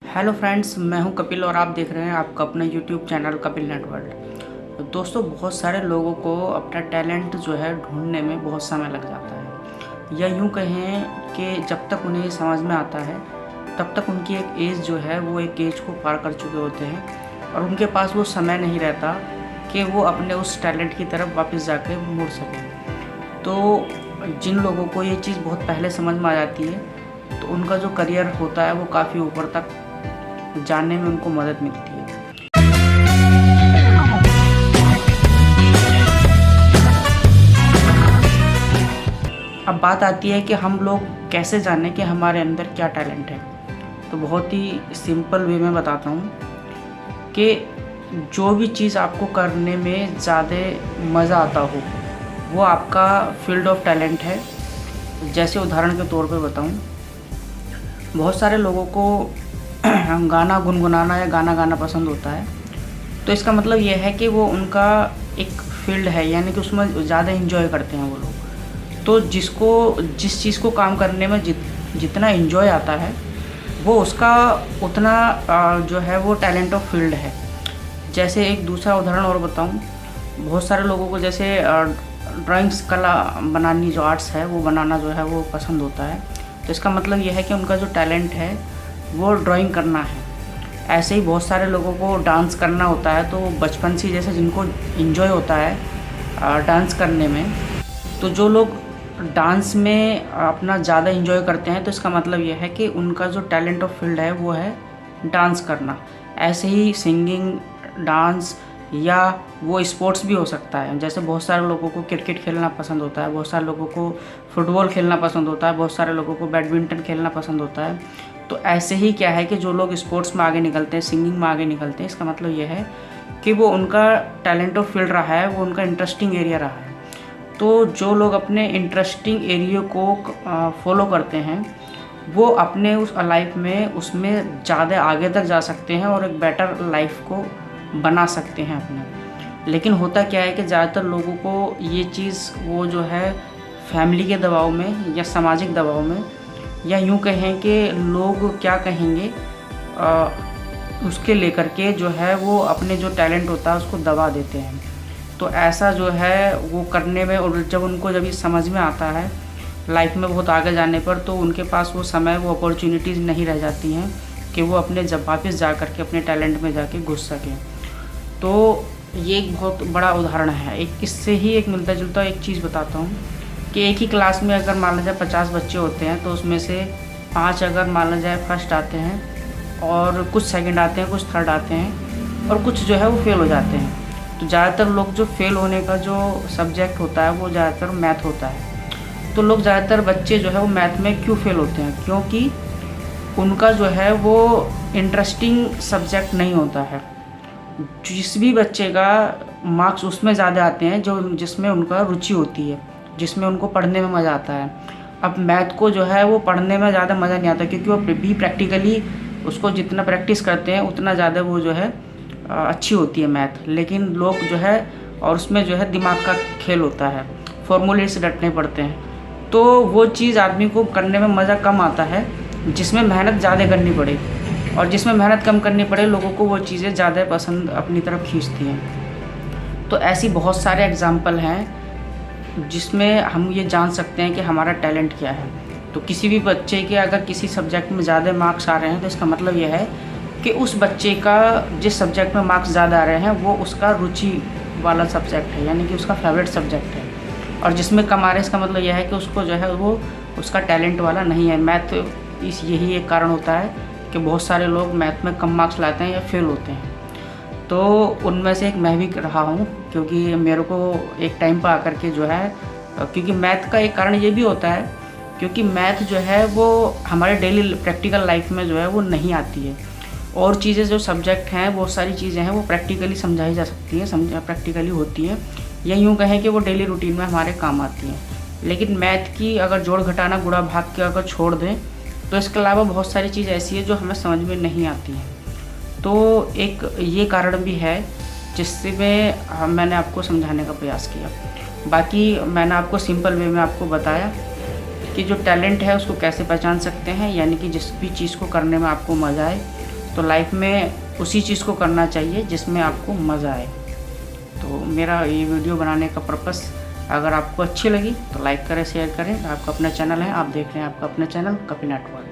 Hello friends, मैं हूं कपिल और आप देख रहे हैं आपका अपना YouTube channel Kapil net world. तो दोस्तों, बहुत सारे लोगों को अपना टैलेंट जो है ढूंढने में बहुत समय लग जाता है, या यूं कहें कि जब तक उन्हें ये समझ में आता है तब तक उनकी एक एज जो है वो एक एज को पार कर चुके होते हैं और उनके पास वो समय नहीं रहता कि वो अपने उस टैलेंट की तरफ वापस जाके मुड़ सकें। तो जिन लोगों को ये चीज़ बहुत पहले समझ में आ जाती है तो उनका जो करियर होता है वो काफ़ी ऊपर तक जानने में उनको मदद मिलती है। अब बात आती है कि हम लोग कैसे जानें कि हमारे अंदर क्या टैलेंट है। तो बहुत ही सिंपल वे में बताता हूँ कि जो भी चीज़ आपको करने में ज़्यादा मज़ा आता हो वो आपका फील्ड ऑफ टैलेंट है। जैसे उदाहरण के तौर पे बताऊँ, बहुत सारे लोगों को गाना गुनगुनाना या गाना गाना पसंद होता है। तो इसका मतलब ये है कि वो उनका एक फील्ड है, यानी कि उसमें ज़्यादा इन्जॉय करते हैं वो लोग। तो जिस चीज़ को काम करने में जितना इन्जॉय आता है वो उसका उतना जो है वो टैलेंट ऑफ फील्ड है। जैसे एक दूसरा उदाहरण और बताऊं, बहुत सारे लोगों को जैसे ड्राइंग्स कला बनानी जो आर्ट्स है वो बनाना जो है वो पसंद होता है। तो इसका मतलब ये है कि उनका जो टैलेंट है वो ड्राइंग करना है। ऐसे ही बहुत सारे लोगों को डांस करना होता है, तो बचपन से जैसे जिनको इन्जॉय होता है डांस करने में, तो जो लोग डांस में अपना ज़्यादा इन्जॉय करते हैं तो इसका मतलब ये है कि उनका जो टैलेंट ऑफ फील्ड है वो है डांस करना। ऐसे ही सिंगिंग, डांस या वो स्पोर्ट्स भी हो सकता है। जैसे बहुत सारे लोगों को क्रिकेट खेलना पसंद होता है, बहुत सारे लोगों को फुटबॉल खेलना पसंद होता है, बहुत सारे लोगों को बैडमिंटन खेलना पसंद होता है। तो ऐसे ही क्या है कि जो लोग स्पोर्ट्स में आगे निकलते हैं, सिंगिंग में आगे निकलते हैं, इसका मतलब ये है कि वो उनका टैलेंट ऑफ फील्ड रहा है, वो उनका इंटरेस्टिंग एरिया रहा है। तो जो लोग अपने इंटरेस्टिंग एरिया को फॉलो करते हैं वो अपने उस लाइफ में उसमें ज़्यादा आगे तक जा सकते हैं और एक बेटर लाइफ को बना सकते हैं अपने। लेकिन होता क्या है कि ज़्यादातर लोगों को ये चीज़ वो जो है फैमिली के दबाव में या सामाजिक दबाव में, या यूँ कहें कि लोग क्या कहेंगे उसके लेकर के जो है वो अपने जो टैलेंट होता है उसको दबा देते हैं। तो ऐसा जो है वो करने में, और जब ये समझ में आता है लाइफ में बहुत आगे जाने पर, तो उनके पास वो समय, वो अपॉर्चुनिटीज़ नहीं रह जाती हैं कि वो अपने जब वापस जा कर के अपने टैलेंट में जाके घुस सकें। तो ये एक बहुत बड़ा उदाहरण है। एक इससे ही एक मिलता जुलता एक चीज़ बताता हूँ कि एक ही क्लास में अगर मान लिया जाए 50 बच्चे होते हैं तो उसमें से 5 अगर मान लिया जाए फर्स्ट आते हैं और कुछ सेकंड आते हैं, कुछ थर्ड आते हैं और कुछ जो है वो फेल हो जाते हैं। तो ज़्यादातर लोग जो फेल होने का जो सब्जेक्ट होता है वो ज़्यादातर मैथ होता है। तो लोग ज़्यादातर बच्चे जो है वो मैथ में क्यों फेल होते हैं? क्योंकि उनका जो है वो इंटरेस्टिंग सब्जेक्ट नहीं होता है। जिस भी बच्चे का मार्क्स उसमें ज़्यादा आते हैं जो जिसमें उनका रुचि होती है, जिसमें उनको पढ़ने में मज़ा आता है। अब मैथ को जो है वो पढ़ने में ज़्यादा मज़ा नहीं आता, क्योंकि वो भी प्रैक्टिकली उसको जितना प्रैक्टिस करते हैं उतना ज़्यादा वो जो है अच्छी होती है मैथ। लेकिन लोग जो है, और उसमें जो है दिमाग का खेल होता है, फॉर्मूले से रटने पड़ते हैं। तो वो चीज़ आदमी को करने में मज़ा कम आता है जिसमें मेहनत ज़्यादा करनी पड़े, और जिसमें मेहनत कम करनी पड़े लोगों को वो चीज़ें ज़्यादा पसंद अपनी तरफ खींचती हैं। तो ऐसी बहुत सारे एग्जाम्पल हैं जिसमें हम ये जान सकते हैं कि हमारा टैलेंट क्या है। तो किसी भी बच्चे के अगर किसी सब्जेक्ट में ज़्यादा मार्क्स आ रहे हैं तो इसका मतलब यह है कि उस बच्चे का जिस सब्जेक्ट में मार्क्स ज़्यादा आ रहे हैं वो उसका रुचि वाला सब्जेक्ट है, यानी कि उसका फेवरेट सब्जेक्ट है। और जिसमें कम आ रहे हैं इसका मतलब यह है कि उसको जो है वो उसका टैलेंट वाला नहीं है। मैथ यही एक कारण होता है कि बहुत सारे लोग मैथ में कम मार्क्स लाते हैं या फेल होते हैं। तो उनमें से एक मैं भी रहा हूँ, क्योंकि मेरे को एक टाइम पर आकर के जो है, क्योंकि मैथ का एक कारण ये भी होता है क्योंकि मैथ जो है वो हमारे डेली प्रैक्टिकल लाइफ में जो है वो नहीं आती है। और चीज़ें जो सब्जेक्ट हैं वो सारी चीज़ें हैं वो प्रैक्टिकली समझाई जा सकती हैं, प्रैक्टिकली होती हैं, या यूँ कहें कि वो डेली रूटीन में हमारे काम आती हैं। लेकिन मैथ की अगर जोड़ घटाना गुणा भाग के अगर छोड़ दें तो इसके अलावा बहुत सारी चीज़ ऐसी है जो हमें समझ में नहीं आती हैं। तो एक ये कारण भी है जिससे मैंने आपको समझाने का प्रयास किया। बाकी मैंने आपको सिंपल वे में आपको बताया कि जो टैलेंट है उसको कैसे पहचान सकते हैं, यानी कि जिस भी चीज़ को करने में आपको मज़ा आए तो लाइफ में उसी चीज़ को करना चाहिए जिसमें आपको मज़ा आए। तो मेरा ये वीडियो बनाने का पर्पस अगर आपको अच्छी लगी तो लाइक करें, शेयर करें। आपका अपना चैनल है, आप देख रहे हैं आपका अपना चैनल कपिल नेटवर्क।